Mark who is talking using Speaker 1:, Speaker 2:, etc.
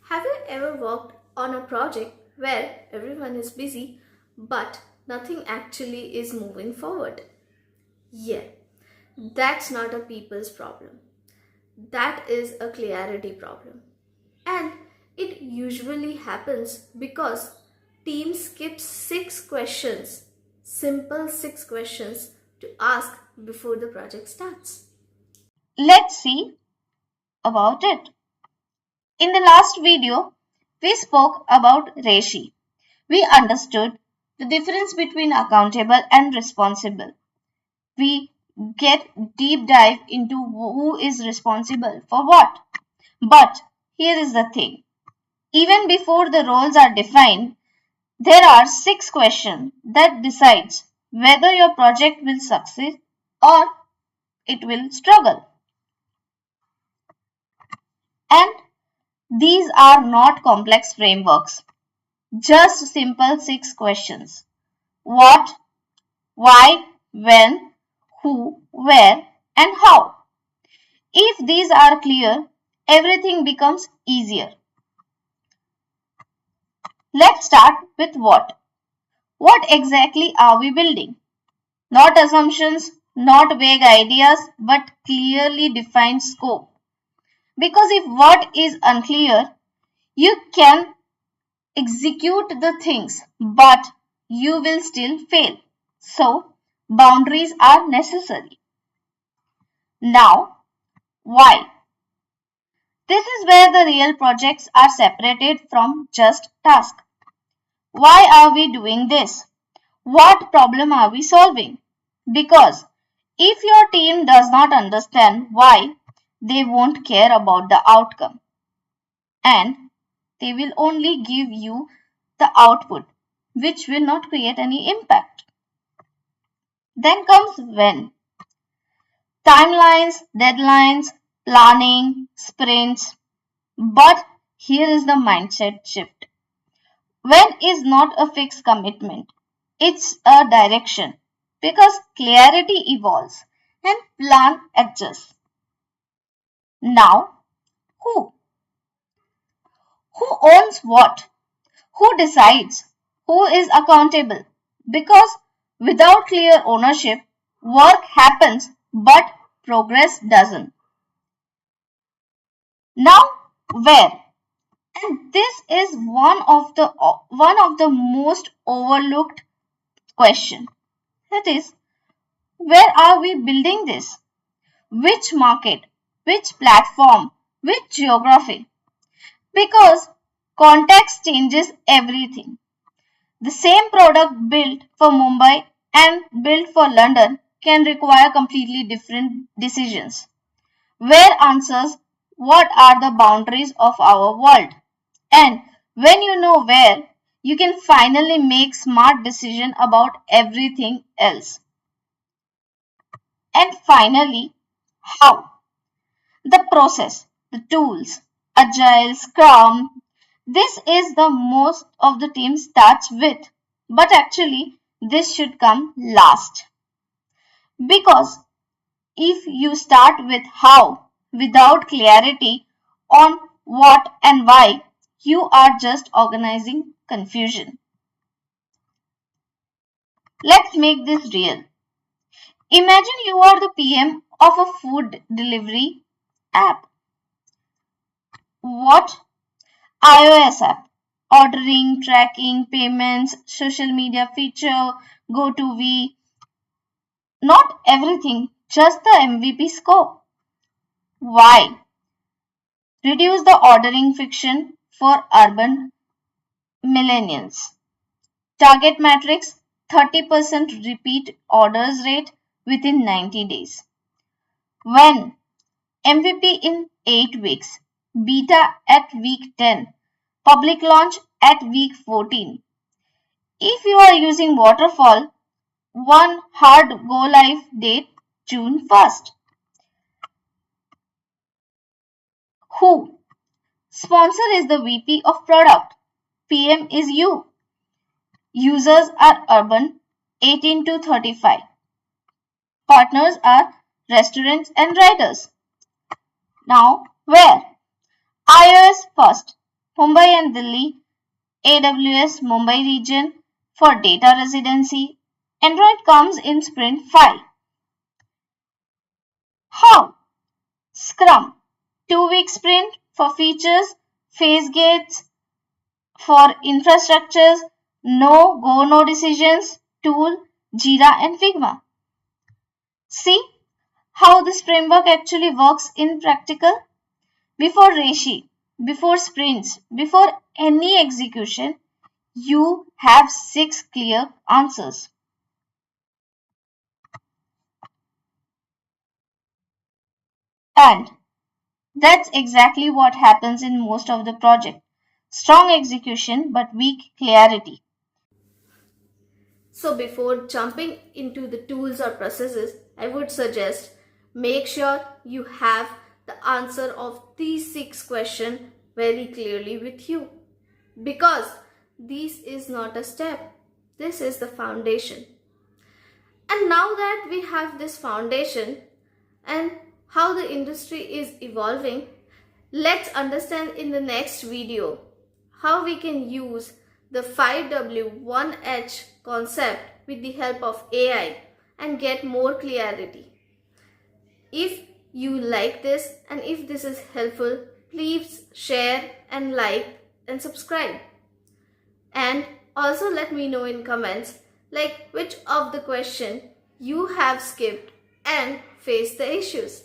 Speaker 1: Have you ever worked on a project where everyone is busy but nothing actually is moving forward? Yeah, that's not a people's problem. That is a clarity problem. And it usually happens because teams skip simple six questions to ask before the project starts.
Speaker 2: Let's see about it. In the last video, we spoke about RACI. We understood the difference between accountable and responsible. We get deep dive into who is responsible for what. But here is the thing. Even before the roles are defined, there are six questions that decides whether your project will succeed or it will struggle. And these are not complex frameworks, just simple six questions. What, why, when, who, where, and how. If these are clear, everything becomes easier. Let's start with what. What exactly are we building? Not assumptions, not vague ideas, but clearly defined scope. Because if what is unclear, you can execute the things, but you will still fail. So, boundaries are necessary. Now, why? This is where the real projects are separated from just tasks. Why are we doing this? What problem are we solving? Because if your team does not understand why, they won't care about the outcome and they will only give you the output, which will not create any impact. Then comes when. Timelines, deadlines, planning, sprints. But here is the mindset shift. When is not a fixed commitment. It's a direction because clarity evolves and plan adjusts. Now, who? Who owns what? Who decides? Who is accountable? Because without clear ownership, work happens but progress doesn't. Now, where? And this is one of the most overlooked question. That is, where are we building this? Which market? Which platform? Which geography? Because context changes everything. The same product built for Mumbai and built for London can require completely different decisions. Where answers what are the boundaries of our world? And when you know where, you can finally make smart decision about everything else. And finally, how? The process, the tools, Agile, Scrum. This is the most of the team starts with. But actually, this should come last. Because if you start with how without clarity on what and why, you are just organizing confusion. Let's make this real. Imagine you are the PM of a food delivery app. What? iOS app. Ordering, tracking, payments, social media feature, go to V. Not everything, just the MVP scope. Why? Reduce the ordering friction for urban millennials. Target matrix 30% repeat orders rate within 90 days. When? MVP in 8 weeks. Beta at week 10. Public launch at week 14. If you are using waterfall, one hard go live date June 1st. Who? Sponsor is the VP of product. PM is you. Users are urban 18 to 35. Partners are restaurants and riders. Now, where? iOS first. Mumbai and Delhi, AWS Mumbai region for data residency. Android comes in sprint 5. How? Scrum, 2-week sprint for features, phase gates for infrastructures, no go no decisions, tool, Jira and Figma. See how this framework actually works in practical? Before RACI, before sprints, before any execution, you have 6 clear answers. And that's exactly what happens in most of the project. Strong execution but weak clarity.
Speaker 1: So before jumping into the tools or processes, I would suggest make sure you have the answer of these 6 questions very clearly with you. Because this is not a step, this is the foundation. And now that we have this foundation and how the industry is evolving, let's understand in the next video how we can use the 5W1H concept with the help of AI and get more clarity. If you like this and if this is helpful, please share and like and subscribe. And also let me know in comments like which of the question you have skipped and faced the issues.